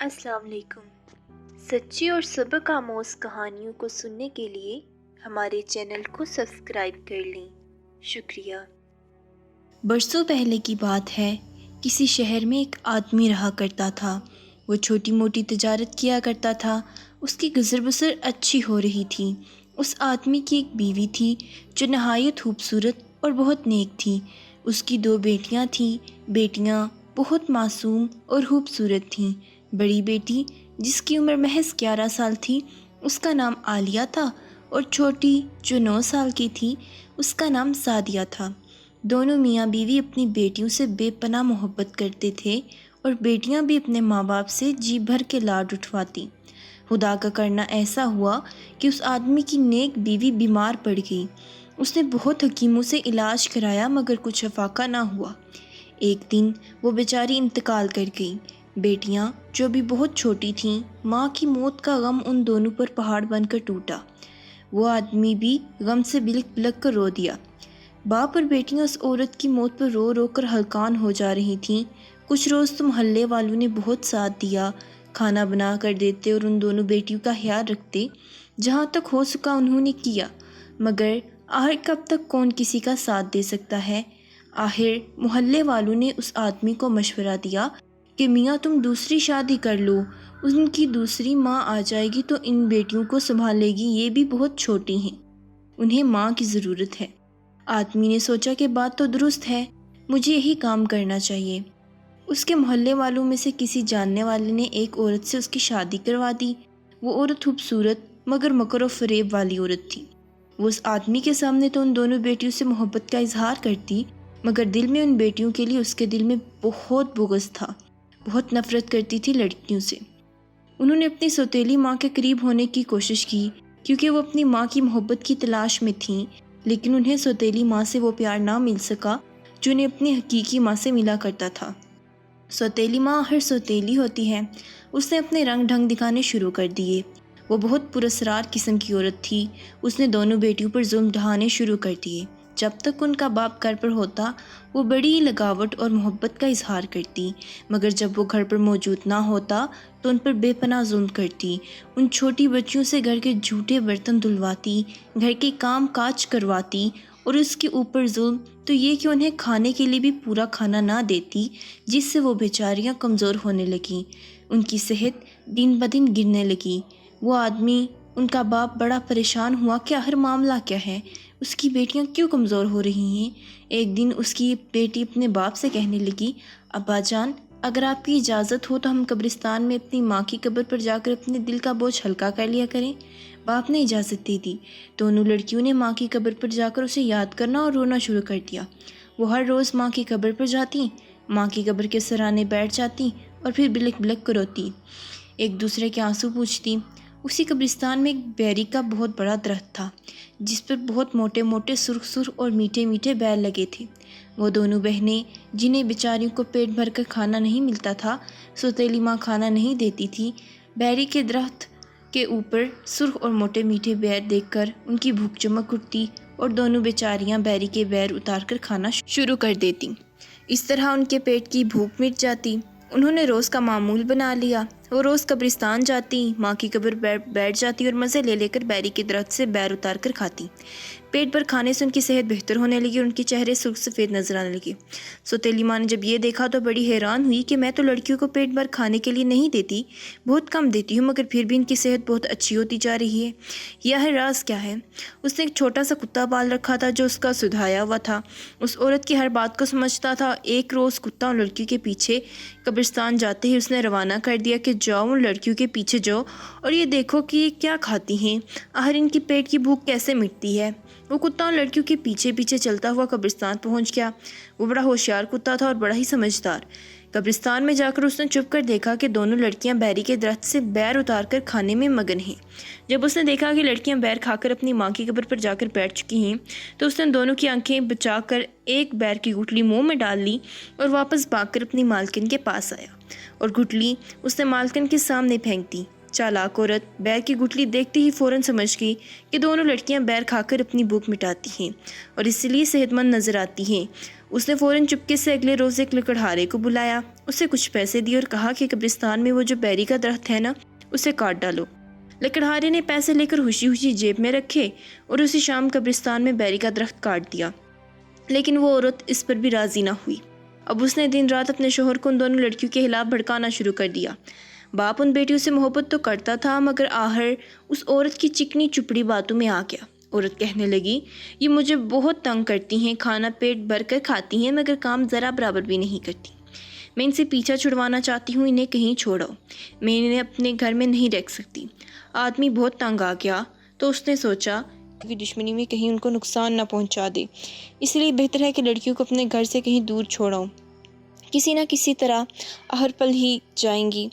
السلام علیکم۔ سچی اور سبق آموز کہانیوں کو سننے کے لیے ہمارے چینل کو سبسکرائب کر لیں، شکریہ۔ برسوں پہلے کی بات ہے، کسی شہر میں ایک آدمی رہا کرتا تھا۔ وہ چھوٹی موٹی تجارت کیا کرتا تھا، اس کی گزر بسر اچھی ہو رہی تھی۔ اس آدمی کی ایک بیوی تھی جو نہایت خوبصورت اور بہت نیک تھی۔ اس کی 2 بیٹیاں تھیں، بیٹیاں بہت معصوم اور خوبصورت تھیں۔ بڑی بیٹی جس کی عمر محض 11 سال تھی، اس کا نام عالیہ تھا، اور چھوٹی جو 9 سال کی تھی، اس کا نام سعدیہ تھا۔ دونوں میاں بیوی اپنی بیٹیوں سے بے پناہ محبت کرتے تھے، اور بیٹیاں بھی اپنے ماں باپ سے جی بھر کے لاڈ اٹھواتی۔ خدا کا کرنا ایسا ہوا کہ اس آدمی کی نیک بیوی بیمار پڑ گئی۔ اس نے بہت حکیموں سے علاج کرایا مگر کچھ افاقہ نہ ہوا۔ ایک دن وہ بیچاری انتقال کر گئی۔ بیٹیاں جو بھی بہت چھوٹی تھیں، ماں کی موت کا غم ان دونوں پر پہاڑ بن کر ٹوٹا۔ وہ آدمی بھی غم سے بلک بلک کر رو دیا۔ باپ اور بیٹیاں اس عورت کی موت پر رو رو کر ہلکان ہو جا رہی تھیں۔ کچھ روز تو محلے والوں نے بہت ساتھ دیا، کھانا بنا کر دیتے اور ان دونوں بیٹیوں کا خیال رکھتے۔ جہاں تک ہو سکا انہوں نے کیا، مگر آخر کب تک کون کسی کا ساتھ دے سکتا ہے۔ آخر محلے والوں نے اس آدمی کو مشورہ دیا کہ میاں تم دوسری شادی کر لو، ان کی دوسری ماں آ جائے گی تو ان بیٹیوں کو سنبھالے گی، یہ بھی بہت چھوٹی ہیں، انہیں ماں کی ضرورت ہے۔ آدمی نے سوچا کہ بات تو درست ہے، مجھے یہی کام کرنا چاہیے۔ اس کے محلے والوں میں سے کسی جاننے والے نے ایک عورت سے اس کی شادی کروا دی۔ وہ عورت خوبصورت مگر مکر و فریب والی عورت تھی۔ وہ اس آدمی کے سامنے تو ان دونوں بیٹیوں سے محبت کا اظہار کرتی، مگر دل میں ان بیٹیوں کے لیے اس کے دل میں بہت بغض تھا، بہت نفرت کرتی تھی لڑکیوں سے۔ انہوں نے اپنی سوتیلی ماں کے قریب ہونے کی کوشش کی، کیونکہ وہ اپنی ماں کی محبت کی تلاش میں تھیں، لیکن انہیں سوتیلی ماں سے وہ پیار نہ مل سکا جو انہیں اپنی حقیقی ماں سے ملا کرتا تھا۔ سوتیلی ماں آخر سوتیلی ہوتی ہے۔ اس نے اپنے رنگ ڈھنگ دکھانے شروع کر دیے۔ وہ بہت پراسرار قسم کی عورت تھی۔ اس نے دونوں بیٹیوں پر ظلم ڈھانے شروع کر دیے۔ جب تک ان کا باپ گھر پر ہوتا، وہ بڑی لگاوٹ اور محبت کا اظہار کرتی، مگر جب وہ گھر پر موجود نہ ہوتا تو ان پر بے پناہ ظلم کرتی۔ ان چھوٹی بچیوں سے گھر کے جھوٹے برتن دھلواتی، گھر کے کام کاج کرواتی، اور اس کے اوپر ظلم تو یہ کہ انہیں کھانے کے لیے بھی پورا کھانا نہ دیتی، جس سے وہ بیچاریاں کمزور ہونے لگیں۔ ان کی صحت دن بدن گرنے لگی۔ وہ آدمی، ان کا باپ، بڑا پریشان ہوا کہ آخر معاملہ کیا ہے، اس کی بیٹیاں کیوں کمزور ہو رہی ہیں۔ ایک دن اس کی بیٹی اپنے باپ سے کہنے لگی، ابا جان، اگر آپ کی اجازت ہو تو ہم قبرستان میں اپنی ماں کی قبر پر جا کر اپنے دل کا بوجھ ہلکا کر لیا کریں۔ باپ نے اجازت دے دی۔ دونوں لڑکیوں نے ماں کی قبر پر جا کر اسے یاد کرنا اور رونا شروع کر دیا۔ وہ ہر روز ماں کی قبر پر جاتی، ماں کی قبر کے سرانے بیٹھ جاتی اور پھر بلک بلک کر روتی، ایک دوسرے کے آنسو پوچھتی۔ اسی قبرستان میں ایک بیری کا بہت بڑا درخت تھا، جس پر بہت موٹے موٹے سرخ سرخ اور میٹھے میٹھے بیل لگے تھے۔ وہ دونوں بہنیں، جنہیں بیچاریوں کو پیٹ بھر کر کھانا نہیں ملتا تھا، سوتیلی ماں کھانا نہیں دیتی تھی، بیری کے درخت کے اوپر سرخ اور موٹے میٹھے بیر دیکھ کر ان کی بھوک چمک اٹھتی اور دونوں بیچاریاں بیری کے بیر اتار کر کھانا شروع کر دیتی۔ اس طرح ان کے پیٹ کی بھوک مٹ جاتی۔ انہوں نے روز کا معمول بنا لیا۔ وہ روز قبرستان جاتی، ماں کی قبر بیٹھ جاتی اور مزے لے لے کر بیری کے درخت سے بیر اتار کر کھاتی۔ پیٹ بھر کھانے سے ان کی صحت بہتر ہونے لگی اور ان کے چہرے سرخ سفید نظر آنے لگے۔ سوتیلی ماں نے جب یہ دیکھا تو بڑی حیران ہوئی کہ میں تو لڑکیوں کو پیٹ بھر کھانے کے لیے نہیں دیتی، بہت کم دیتی ہوں، مگر پھر بھی ان کی صحت بہت اچھی ہوتی جا رہی ہے۔ یہ آخر راز کیا ہے؟ اس نے ایک چھوٹا سا کتا پال رکھا تھا جو اس کا سدھایا ہوا تھا۔ اس عورت کی ہر بات کو سمجھتا تھا۔ ایک روز کتا ان لڑکیوں کے پیچھے قبرستان جاتے ہی اس نے روانہ کر دیا کہ جاؤ ان لڑکیوں کے پیچھے جاؤ اور یہ دیکھو کہ یہ کیا کھاتی ہیں، آخر ان کی پیٹ کی بھوک کیسے مٹتی ہے۔ وہ کتا ان لڑکیوں کے پیچھے پیچھے چلتا ہوا قبرستان پہنچ گیا۔ وہ بڑا ہوشیار کتا تھا اور بڑا ہی سمجھدار۔ قبرستان میں جا کر اس نے چھپ کر دیکھا کہ دونوں لڑکیاں بیری کے درخت سے بیر اتار کر کھانے میں مگن ہیں۔ جب اس نے دیکھا کہ لڑکیاں بیر کھا کر اپنی ماں کی قبر پر جا کر بیٹھ چکی ہیں تو اس نے دونوں کی آنکھیں بچا کر ایک بیر کی گٹلی منہ میں ڈال لی اور واپس بھاگ کر اپنی مالکن کے پاس آیا اور گٹلی اس نے مالکن کے سامنے پھینک دی۔ چالاک عورت بیر کی گٹلی دیکھتے ہی فوراً سمجھ گئی کہ دونوں لڑکیاں بیر کھا کر اپنی بھوک مٹاتی ہیں اور اس لیے صحت مند نظر آتی ہیں۔ اس نے فوراً چپکے سے اگلے روز ایک لکڑہارے کو بلایا، اسے کچھ پیسے دیے اور کہا کہ قبرستان میں وہ جو بیری کا درخت ہے نا، اسے کاٹ ڈالو۔ لکڑہارے نے پیسے لے کر خوشی خوشی جیب میں رکھے اور اسی شام قبرستان میں بیری کا درخت کاٹ دیا، لیکن وہ عورت اس پر بھی راضی نہ ہوئی۔ اب اس نے دن رات اپنے شوہر کو ان دونوں لڑکیوں کے خلاف بھڑکانا شروع کر دیا۔ باپ ان بیٹیوں سے محبت تو کرتا تھا، مگر آخر اس عورت کی چکنی چپڑی باتوں میں آ گیا۔ عورت کہنے لگی، یہ مجھے بہت تنگ کرتی ہیں، کھانا پیٹ بھر کر کھاتی ہیں مگر کام ذرا برابر بھی نہیں کرتی۔ میں ان سے پیچھا چھڑوانا چاہتی ہوں، انہیں کہیں چھوڑو، میں انہیں اپنے گھر میں نہیں رکھ سکتی۔ آدمی بہت تنگ آ گیا تو اس نے سوچا کہ دشمنی میں کہیں ان کو نقصان نہ پہنچا دے، اس لیے بہتر ہے کہ لڑکیوں کو اپنے گھر سے کہیں دور چھوڑاؤں، کسی نہ کسی طرح ہر پل ہی جائیں گی۔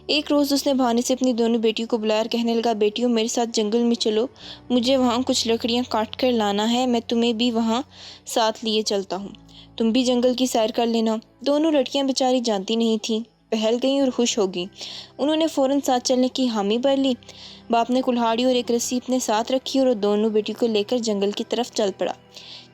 ایک روز اس نے بہانے سے اپنی دونوں بیٹیوں کو بلایا اور کہنے لگا، بیٹیوں میرے ساتھ جنگل میں چلو، مجھے وہاں کچھ لکڑیاں کاٹ کر لانا ہے، میں تمہیں بھی وہاں ساتھ لیے چلتا ہوں، تم بھی جنگل کی سیر کر لینا۔ دونوں لڑکیاں بیچاری جانتی نہیں تھیں، پہل گئیں اور خوش ہو گئیں۔ انہوں نے فوراً ساتھ چلنے کی حامی بھر لی۔ باپ نے کلہاڑی اور ایک رسی اپنے ساتھ رکھی اور دونوں بیٹیوں کو لے کر جنگل کی طرف چل پڑا۔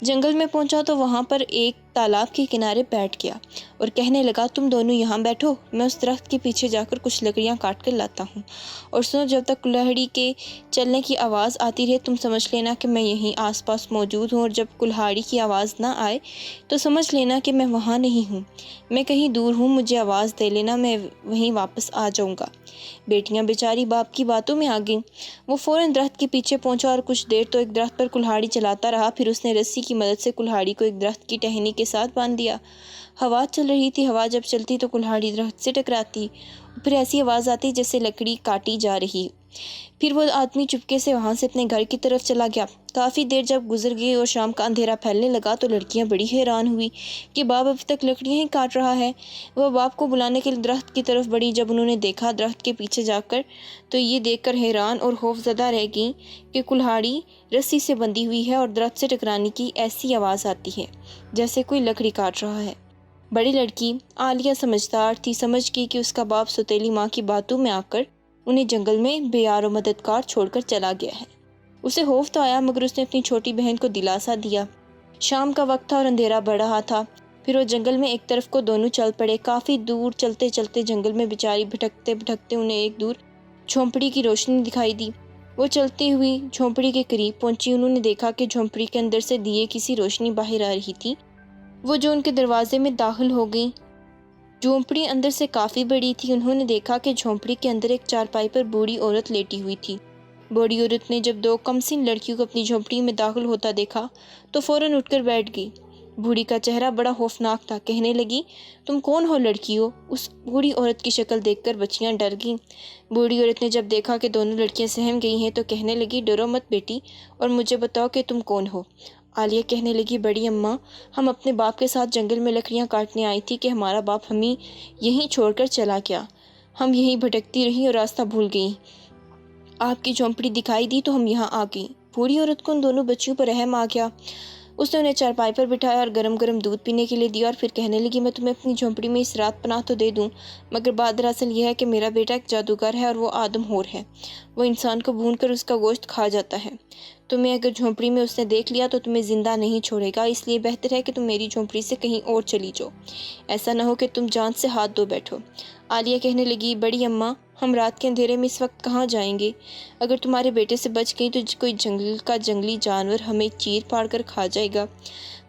جنگل میں پہنچا تو وہاں پر ایک تالاب کے کنارے بیٹھ گیا اور کہنے لگا، تم دونوں یہاں بیٹھو، میں اس درخت کے پیچھے جا کر کچھ لکڑیاں کاٹ کر لاتا ہوں، اور سنو، جب تک کلہاڑی کے چلنے کی آواز آتی رہے تم سمجھ لینا کہ میں یہیں آس پاس موجود ہوں، اور جب کلہاڑی کی آواز نہ آئے تو سمجھ لینا کہ میں وہاں نہیں ہوں، میں کہیں دور ہوں، مجھے آواز دے لینا، میں وہیں واپس آ جاؤں گا۔ بیٹیاں بیچاری باپ کی باتوں میں آ گئیں۔ وہ فوراً درخت کے پیچھے پہنچا اور کچھ دیر تو ایک درخت پر کلہاڑی چلاتا رہا، پھر اس نے رسی کی مدد سے کلہاڑی کو ایک درخت کی ٹہنی کے ساتھ باندھ دیا۔ ہوا چل رہی تھی، ہوا جب چلتی تو کلہاڑی درخت سے ٹکراتی، پھر ایسی آواز آتی جیسے لکڑی کاٹی جا رہی۔ پھر وہ آدمی چپکے سے وہاں سے اپنے گھر کی طرف چلا گیا۔ کافی دیر جب گزر گئی اور شام کا اندھیرا پھیلنے لگا تو لڑکیاں بڑی حیران ہوئی کہ باپ ابھی تک لکڑیاں ہی کاٹ رہا ہے۔ وہ باپ کو بلانے کے لیے درخت کی طرف بڑھی، جب انہوں نے دیکھا درخت کے پیچھے جا کر تو یہ دیکھ کر حیران اور خوف زدہ رہ گئیں کہ کلہاڑی رسی سے بندھی ہوئی ہے اور درخت سے ٹکرانے کی ایسی آواز آتی ہے جیسے کوئی لکڑی کاٹ رہا ہے۔ بڑی لڑکی عالیہ سمجھدار تھی، سمجھ گئی کہ اس کا باپ سوتیلی ماں کی باتوں میں آ کر انہیں جنگل میں بے یار و مددگار چھوڑ کر چلا گیا ہے۔ اسے خوف تو آیا مگر اس نے اپنی چھوٹی بہن کو دلاسا دیا۔ شام کا وقت تھا اور اندھیرا بڑھ رہا تھا۔ پھر وہ جنگل میں ایک طرف کو دونوں چل پڑے۔ کافی دور چلتے چلتے جنگل میں بیچاری بھٹکتے بھٹکتے انہیں ایک دور جھونپڑی کی روشنی دکھائی دی۔ وہ چلتی ہوئی جھونپڑی کے قریب پہنچی۔ انہوں نے دیکھا کہ جھونپڑی کے اندر سے دیے کسی روشنی باہر آ رہی تھی، وہ جو ان کے دروازے میں داخل ہو گئی۔ جھونپڑی اندر سے کافی بڑی تھی۔ انہوں نے دیکھا کہ جھونپڑی کے اندر ایک چارپائی پر بوڑھی عورت لیٹی ہوئی تھی۔ بوڑھی عورت نے جب دو کمسن لڑکیوں کو اپنی جھونپڑی میں داخل ہوتا دیکھا تو فوراً اٹھ کر بیٹھ گئی۔ بوڑھی کا چہرہ بڑا خوفناک تھا۔ کہنے لگی، تم کون ہو لڑکیوں؟ اس بوڑھی عورت کی شکل دیکھ کر بچیاں ڈر گئیں۔ بوڑھی عورت نے جب دیکھا کہ دونوں لڑکیاں سہم گئی ہیں تو کہنے لگی، ڈرو مت بیٹی، اور مجھے بتاؤ کہ تم کون ہو؟ عالیہ کہنے لگی، بڑی اماں، ہم اپنے باپ کے ساتھ جنگل میں لکڑیاں کاٹنے آئی تھی کہ ہمارا باپ ہمیں یہیں چھوڑ کر چلا گیا۔ ہم یہیں بھٹکتی رہیں اور راستہ بھول گئیں۔ آپ کی جھونپڑی دکھائی دی تو ہم یہاں آ گئیں۔ بوڑھی عورت کو ان دونوں بچیوں پر رحم آ گیا۔ اس نے انہیں چارپائی پر بٹھایا اور گرم گرم دودھ پینے کے لیے دیا، اور پھر کہنے لگی، میں تمہیں اپنی جھونپڑی میں اس رات پناہ تو دے دوں، مگر بات دراصل یہ ہے کہ میرا بیٹا ایک جادوگر ہے اور وہ آدم ہور ہے۔ وہ انسان کو بھون کر اس کا گوشت کھا جاتا ہے۔ تمہیں اگر جھونپڑی میں اس نے دیکھ لیا تو تمہیں زندہ نہیں چھوڑے گا، اس لیے بہتر ہے کہ تم میری جھونپڑی سے کہیں اور چلی جاؤ، ایسا نہ ہو کہ تم جان سے ہاتھ دھو بیٹھو۔ عالیہ کہنے لگی، بڑی اماں، ہم رات کے اندھیرے میں اس وقت کہاں جائیں گے؟ اگر تمہارے بیٹے سے بچ گئی تو کوئی جنگل کا جنگلی جانور ہمیں چیر پاڑ کر کھا جائے گا۔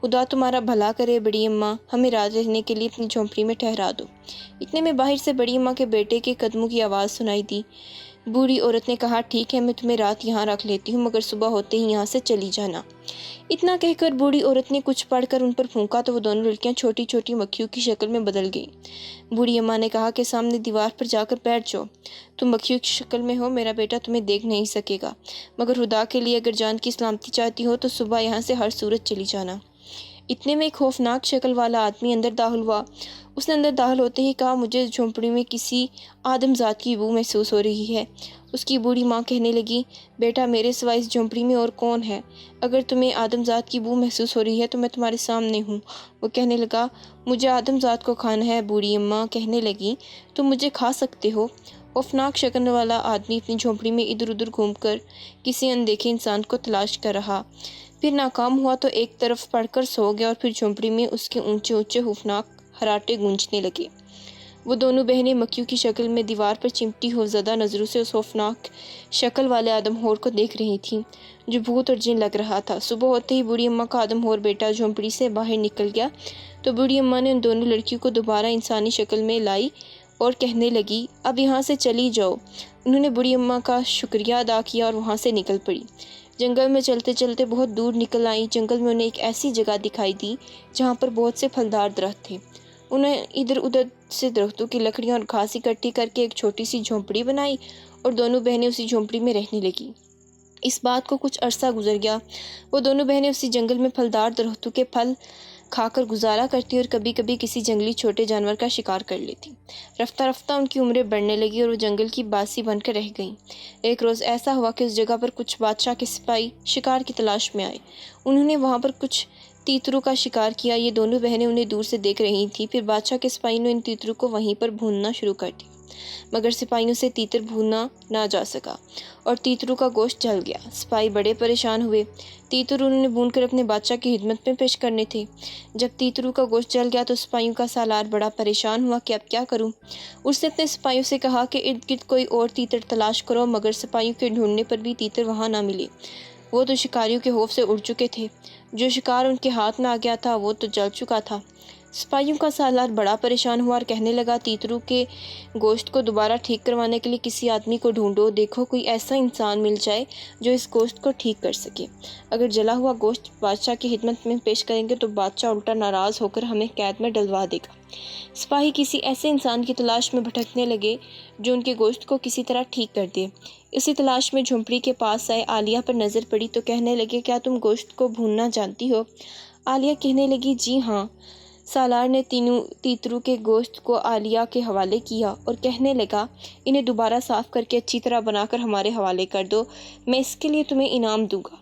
خدا تمہارا بھلا کرے بڑی اماں، ہمیں رات رہنے کے لیے اپنی جھونپڑی میں ٹھہرا دو۔ اتنے میں باہر سے بڑی اماں کے بیٹے کے قدموں کی آواز سنائی دی۔ بوڑھی عورت نے کہا، ٹھیک ہے، میں تمہیں رات یہاں رکھ لیتی ہوں، مگر صبح ہوتے ہی یہاں سے چلی جانا۔ اتنا کہہ کر بوڑھی عورت نے کچھ پڑھ کر ان پر پھونکا تو وہ دونوں لڑکیاں چھوٹی چھوٹی مکھیوں کی شکل میں بدل گئیں۔ بوڑھی اماں نے کہا کہ سامنے دیوار پر جا کر بیٹھ جاؤ، تم مکھیوں کی شکل میں ہو، میرا بیٹا تمہیں دیکھ نہیں سکے گا، مگر خدا کے لیے اگر جان کی سلامتی چاہتی ہو تو صبح یہاں سے ہر صورت چلی جانا۔ اتنے میں ایک خوفناک شکل والا آدمی اندر داخل ہوا۔ اس نے اندر داخل ہوتے ہی کہا، مجھے جھونپڑی میں کسی آدم ذات کی بو محسوس ہو رہی ہے۔ اس کی بوڑھی ماں کہنے لگی، بیٹا میرے سوائے اس جھونپڑی میں اور کون ہے؟ اگر تمہیں آدم ذات کی بو محسوس ہو رہی ہے تو میں تمہارے سامنے ہوں۔ وہ کہنے لگا، مجھے آدم ذات کو کھانا ہے۔ بوڑھی اماں کہنے لگی، تم مجھے کھا سکتے ہو؟ خوفناک شکل والا آدمی اپنی جھونپڑی میں ادھر ادھر گھوم کر کسی اندیکھے انسان کو تلاش کر رہا۔ پھر ناکام ہوا تو ایک طرف پڑھ کر سو گیا اور پھر جھونپڑی میں اس کے اونچے اونچے خوفناک خراٹے گونجنے لگے۔ وہ دونوں بہنیں مکھیوں کی شکل میں دیوار پر چمٹی خوفزدہ نظروں سے اس خوفناک شکل والے آدم خور کو دیکھ رہی تھیں جو بھوت اور جن لگ رہا تھا۔ صبح ہوتے ہی بوڑھی اماں کا آدم خور بیٹا جھونپڑی سے باہر نکل گیا تو بوڑھی اماں نے ان دونوں لڑکیوں کو دوبارہ انسانی شکل میں لائی اور کہنے لگی، اب یہاں سے چلی جاؤ۔ انہوں نے بوڑھی اماں کا شکریہ ادا کیا اور وہاں سے نکل پڑی۔ جنگل میں چلتے چلتے بہت دور نکل آئیں۔ جنگل میں انہیں ایک ایسی جگہ دکھائی دی جہاں پر بہت سے پھلدار درخت تھے۔ انہیں ادھر ادھر سے درختوں کی لکڑیاں اور گھاس اکٹھی کر کے ایک چھوٹی سی جھونپڑی بنائی اور دونوں بہنیں اسی جھونپڑی میں رہنے لگیں۔ اس بات کو کچھ عرصہ گزر گیا۔ وہ دونوں بہنیں اسی جنگل میں پھلدار درختوں کے پھل کھا کر گزارا کرتی اور کبھی کبھی کسی جنگلی چھوٹے جانور کا شکار کر لیتی۔ رفتہ رفتہ ان کی عمریں بڑھنے لگی اور وہ جنگل کی باسی بن کر رہ گئیں۔ ایک روز ایسا ہوا کہ اس جگہ پر کچھ بادشاہ کے سپاہی شکار کی تلاش میں آئے۔ انہوں نے وہاں پر کچھ تیتروں کا شکار کیا۔ یہ دونوں بہنیں انہیں دور سے دیکھ رہی تھیں۔ پھر بادشاہ کے سپاہیوں نے ان تیتروں کو وہیں پر بھوننا شروع کر دیا، مگر سپاہیوں سے تیتر بھونا نہ جا سکا اور تیتروں کا گوشت جل گیا۔ سپاہی بڑے پریشان ہوئے۔ تیتر انہوں نے بھون کر اپنے بادشاہ کی خدمت میں پیش کرنے تھے۔ جب تیتروں کا گوشت جل گیا تو سپاہیوں کا سالار بڑا پریشان ہوا کہ اب کیا کروں۔ اس نے اپنے سپاہیوں سے کہا کہ ارد گرد کوئی اور تیتر تلاش کرو، مگر سپاہیوں کے ڈھونڈنے پر بھی تیتر وہاں نہ ملے۔ وہ تو شکاریوں کے خوف سے اڑ چکے تھے۔ جو شکار ان کے ہاتھ میں آ گیا تھا وہ تو جل چکا تھا۔ سپاہیوں کا سالار بڑا پریشان ہوا اور کہنے لگا، تیتروں کے گوشت کو دوبارہ ٹھیک کروانے کے لیے کسی آدمی کو ڈھونڈو۔ دیکھو کوئی ایسا انسان مل جائے جو اس گوشت کو ٹھیک کر سکے۔ اگر جلا ہوا گوشت بادشاہ کی خدمت میں پیش کریں گے تو بادشاہ الٹا ناراض ہو کر ہمیں قید میں ڈلوا دے گا۔ سپاہی کسی ایسے انسان کی تلاش میں بھٹکنے لگے جو ان کے گوشت کو کسی طرح ٹھیک کر دے۔ اسی تلاش میں جھونپڑی کے پاس آئے۔ عالیہ پر نظر پڑی تو کہنے لگے، کیا تم گوشت کو بھوننا جانتی ہو؟ عالیہ کہنے لگی، جی ہاں۔ سالار نے تینوں تیتروں کے گوشت کو عالیہ کے حوالے کیا اور کہنے لگا، انہیں دوبارہ صاف کر کے اچھی طرح بنا کر ہمارے حوالے کر دو، میں اس کے لیے تمہیں انعام دوں گا۔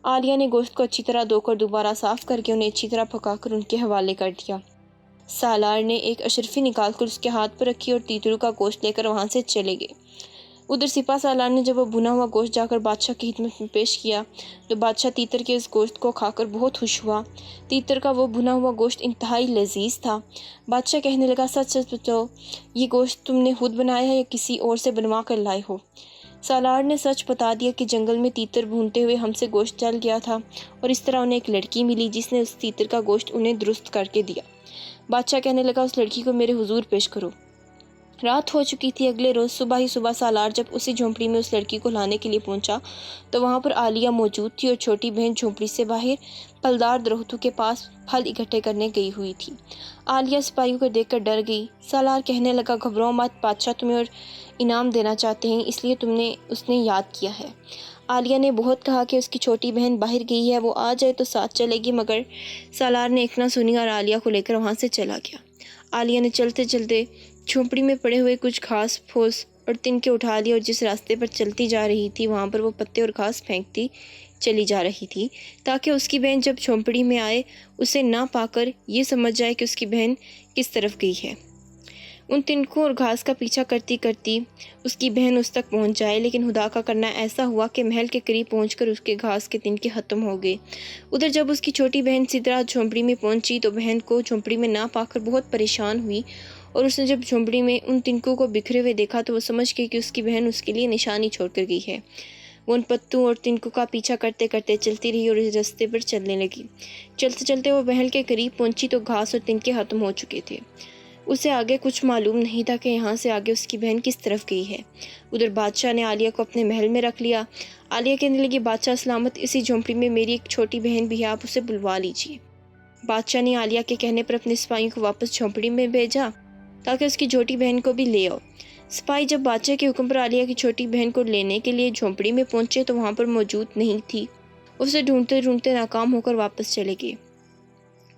عالیہ نے گوشت کو اچھی طرح دھو کر دوبارہ صاف کر کے انہیں اچھی طرح پکا کر ان کے حوالے کر دیا۔ سالار نے ایک اشرفی نکال کر اس کے ہاتھ پر رکھی اور تیتروں کا گوشت لے کر وہاں سے چلے گئے۔ ادھر سپاہ سالار نے جب وہ بھنا ہوا گوشت جا کر بادشاہ کی خدمت میں پیش کیا تو بادشاہ تیتر کے اس گوشت کو کھا کر بہت خوش ہوا۔ تیتر کا وہ بھنا ہوا گوشت انتہائی لذیذ تھا۔ بادشاہ کہنے لگا، سچ سچ بتاؤ، یہ گوشت تم نے خود بنایا ہے یا کسی اور سے بنوا کر لائے ہو؟ سالار نے سچ بتا دیا کہ جنگل میں تیتر بھونتے ہوئے ہم سے گوشت جل گیا تھا اور اس طرح انہیں ایک لڑکی ملی جس نے اس تیتر کا گوشت انہیں درست کر کے دیا۔ بادشاہ کہنے لگا، اس لڑکی کو میرے حضور پیش کرو۔ رات ہو چکی تھی۔ اگلے روز صبح ہی صبح سالار جب اسی جھونپڑی میں اس لڑکی کو لانے کے لیے پہنچا تو وہاں پر عالیہ موجود تھی اور چھوٹی بہن جھونپڑی سے باہر پھلدار درختوں کے پاس پھل اکٹھے کرنے گئی ہوئی تھی۔ عالیہ سپاہیوں کو دیکھ کر ڈر گئی۔ سالار کہنے لگا، گھبراؤ مت، بادشاہ تمہیں اور انعام دینا چاہتے ہیں، اس لیے اس نے یاد کیا ہے۔ عالیہ نے بہت کہا کہ اس کی چھوٹی بہن باہر گئی ہے، وہ آ جائے تو ساتھ چلے گی، مگر سالار نے ایک نہ سنی اور عالیہ کو لے کر وہاں سے چلا گیا۔ عالیہ نے چلتے چلتے جھونپڑی میں پڑے ہوئے کچھ گھاس پھوس اور تنکے اٹھا لیے اور جس راستے پر چلتی جا رہی تھی وہاں پر وہ پتے اور گھاس پھینکتی چلی جا رہی تھی تاکہ اس کی بہن جب جھونپڑی میں آئے اسے نہ پا کر یہ سمجھ جائے کہ اس کی بہن کس طرف گئی ہے۔ ان تنکوں اور گھاس کا پیچھا کرتی کرتی اس کی بہن اس تک پہنچ جائے، لیکن خدا کا کرنا ایسا ہوا کہ محل کے قریب پہنچ کر اس کے گھاس کے تنکے ختم ہو گئے۔ ادھر جب اس کی چھوٹی بہن سدرا جھونپڑی میں پہنچی تو بہن کو جھونپڑی میں نہ پا کر بہت پریشان ہوئی، اور اس نے جب جھونپڑی میں ان تنکوں کو بکھرے ہوئے دیکھا تو وہ سمجھ گئی کہ اس کی بہن اس کے لیے نشانی چھوڑ کر گئی ہے۔ وہ ان پتوں اور تنکوں کا پیچھا کرتے کرتے چلتی رہی اور اس راستے پر چلنے لگی۔ چلتے چلتے وہ محل کے قریب پہنچی تو گھاس اور تنکے ختم ہو چکے تھے۔ اسے آگے کچھ معلوم نہیں تھا کہ یہاں سے آگے اس کی بہن کس طرف گئی ہے۔ ادھر بادشاہ نے عالیہ کو اپنے محل میں رکھ لیا۔ عالیہ کہنے لگی، بادشاہ سلامت، اسی جھونپڑی میں میری ایک چھوٹی بہن بھی ہے، آپ اسے بلوا لیجیے۔ بادشاہ نے عالیہ کے کہنے پر اپنے سپاہیوں کو واپس جھونپڑی میں بھیجا تاکہ اس کی چھوٹی بہن کو بھی لے آؤ۔ سپاہی جب بادشاہ کے حکم پر عالیہ کی چھوٹی بہن کو لینے کے لیے جھونپڑی میں پہنچے تو وہاں پر موجود نہیں تھی۔ اسے ڈھونڈتے ڈھونڈتے ناکام ہو کر واپس چلے گئے۔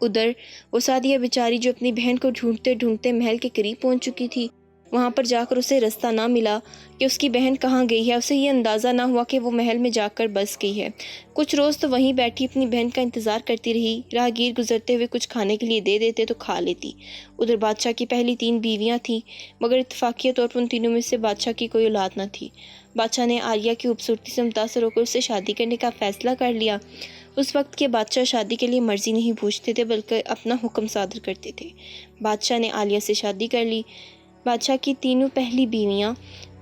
ادھر وہ سعدیہ بیچاری جو اپنی بہن کو ڈھونڈتے ڈھونڈتے محل کے قریب پہنچ چکی تھی، وہاں پر جا کر اسے راستہ نہ ملا کہ اس کی بہن کہاں گئی ہے، اسے یہ اندازہ نہ ہوا کہ وہ محل میں جا کر بس گئی ہے۔ کچھ روز تو وہیں بیٹھی اپنی بہن کا انتظار کرتی رہی، راہگیر گزرتے ہوئے کچھ کھانے کے لیے دے دیتے تو کھا لیتی۔ ادھر بادشاہ کی پہلی 3 بیویاں تھیں، مگر اتفاقیہ طور پر ان تینوں میں سے بادشاہ کی کوئی اولاد نہ تھی۔ بادشاہ نے عالیہ کی خوبصورتی سے متاثر ہو کر اس سے شادی کرنے کا فیصلہ کر لیا۔ اس وقت کے بادشاہ شادی کے لیے مرضی نہیں پوچھتے تھے بلکہ اپنا حکم صادر کرتے تھے۔ بادشاہ نے عالیہ سے شادی کر لی۔ بادشاہ کی تینوں پہلی بیویاں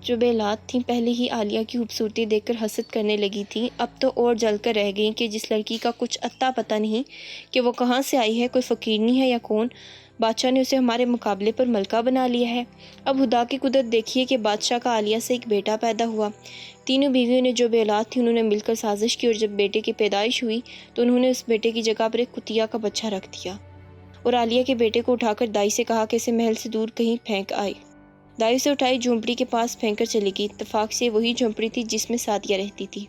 جو بے اولاد تھیں پہلے ہی عالیہ کی خوبصورتی دیکھ کر حسد کرنے لگی تھیں، اب تو اور جل کر رہ گئیں کہ جس لڑکی کا کچھ اتا پتہ نہیں کہ وہ کہاں سے آئی ہے، کوئی فقیرنی ہے یا کون، بادشاہ نے اسے ہمارے مقابلے پر ملکہ بنا لیا ہے۔ اب خدا کی قدرت دیکھیے کہ بادشاہ کا عالیہ سے ایک بیٹا پیدا ہوا۔ تینوں بیویوں نے جو بے اولاد تھی انہوں نے مل کر سازش کی، اور جب بیٹے کی پیدائش ہوئی تو انہوں نے اس بیٹے کی جگہ پر ایک کتیا کا بچہ رکھ دیا اور عالیہ کے بیٹے کو اٹھا کر دائی سے کہا کہ اسے محل سے دور کہیں پھینک آئے۔ دائی اسے اٹھائی جھونپڑی کے پاس پھینک کر چلی گئی۔ اتفاق سے وہی جھونپڑی تھی جس میں سعدیہ رہتی تھی۔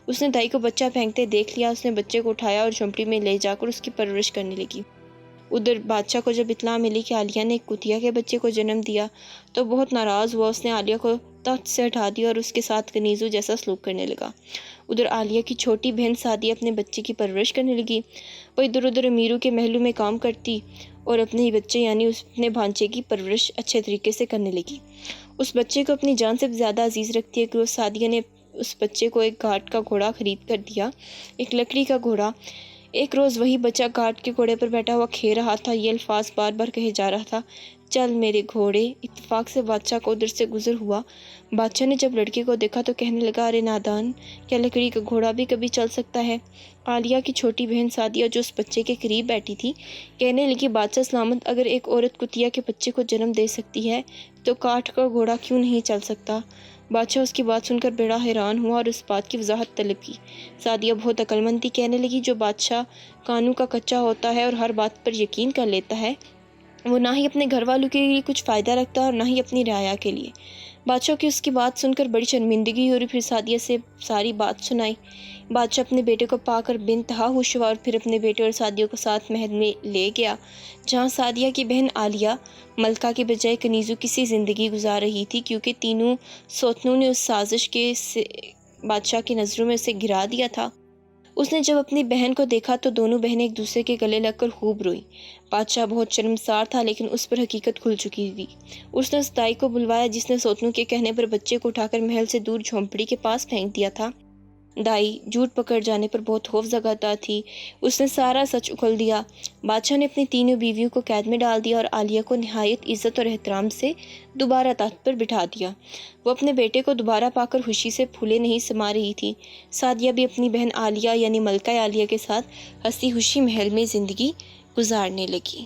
اس نے دائی کو بچہ پھینکتے دیکھ لیا، اس نے بچے کو اٹھایا اور جھونپڑی میں لے جا کر اس کی پرورش کرنے لگی۔ ادھر بادشاہ کو جب اطلاع ملی کہ عالیہ نے ایک کتیا کے بچے کو جنم دیا تو بہت ناراض ہوا۔ اس نے عالیہ کو تخت سے ہٹا دیا اور اس کے ساتھ کنیزوں جیسا سلوک کرنے لگا۔ ادھر عالیہ کی چھوٹی بہن سعدیہ اپنے بچے کی پرورش کرنے لگی۔ وہ ادھر ادھر امیروں کے محلوں میں کام کرتی اور اپنے ہی بچے یعنی اپنے بھانچے کی پرورش اچھے طریقے سے کرنے لگی۔ اس بچے کو اپنی جان سے زیادہ عزیز رکھتی ہے کہ روز سعدیہ نے اس بچے کو ایک گھاٹ کا گھوڑا خرید کر دیا، ایک لکڑی کا گھوڑا۔ ایک روز وہی بچہ گھاٹ کے گھوڑے پر بیٹھا ہوا کھیل رہا تھا، یہ الفاظ بار بار کہے جا رہا تھا، چل میرے گھوڑے۔ اتفاق سے بادشاہ کو ادھر سے گزر ہوا۔ بادشاہ نے جب لڑکے کو دیکھا تو کہنے لگا، ارے نادان، کیا لکڑی کا گھوڑا بھی کبھی چل سکتا ہے؟ عالیہ کی چھوٹی بہن سعدیہ جو اس بچے کے قریب بیٹھی تھی کہنے لگی، بادشاہ سلامت، اگر ایک عورت کتیا کے بچے کو جنم دے سکتی ہے تو کاٹھ کا گھوڑا کیوں نہیں چل سکتا؟ بادشاہ اس کی بات سن کر بڑا حیران ہوا اور اس بات کی وضاحت طلب کی۔ سعدیہ بہت عقل مند تھی، کہنے لگی، جو بادشاہ کانوں کا کچا ہوتا ہے اور ہر بات پر یقین کر لیتا ہے وہ نہ ہی اپنے گھر والوں کے لیے کچھ فائدہ رکھتا ہے اور نہ ہی اپنی رعایا کے لیے۔ بادشاہ کی اس کی بات سن کر بڑی شرمندگی ہوئی اور پھر سعدیہ سے ساری بات سنائی۔ بادشاہ اپنے بیٹے کو پا کر بے انتہا خوش ہوا اور پھر اپنے بیٹے اور سعدیہ کو ساتھ محل میں لے گیا جہاں سعدیہ کی بہن عالیہ ملکہ کے بجائے کنیزوں کی سی زندگی گزار رہی تھی، کیونکہ تینوں سوتنوں نے اس سازش کے بادشاہ کی نظروں میں اسے گرا دیا تھا۔ اس نے جب اپنی بہن کو دیکھا تو دونوں بہنیں ایک دوسرے کے گلے لگ کر خوب روئیں۔ بادشاہ بہت شرمسار تھا لیکن اس پر حقیقت کھل چکی تھی۔ اس نے اس دائی کو بلوایا جس نے سوتنوں کے کہنے پر بچے کو اٹھا کر محل سے دور جھونپڑی کے پاس پھینک دیا تھا۔ دائی جھوٹ پکڑ جانے پر بہت خوف زدہ تھی، اس نے سارا سچ اگل دیا۔ بادشاہ نے اپنی تینوں بیویوں کو قید میں ڈال دیا اور عالیہ کو نہایت عزت اور احترام سے دوبارہ تخت پر بٹھا دیا۔ وہ اپنے بیٹے کو دوبارہ پا کر خوشی سے پھولے نہیں سما رہی تھی۔ سعدیہ بھی اپنی بہن عالیہ یعنی ملکہ عالیہ کے ساتھ ہنسی خوشی محل میں زندگی گزارنے لگی۔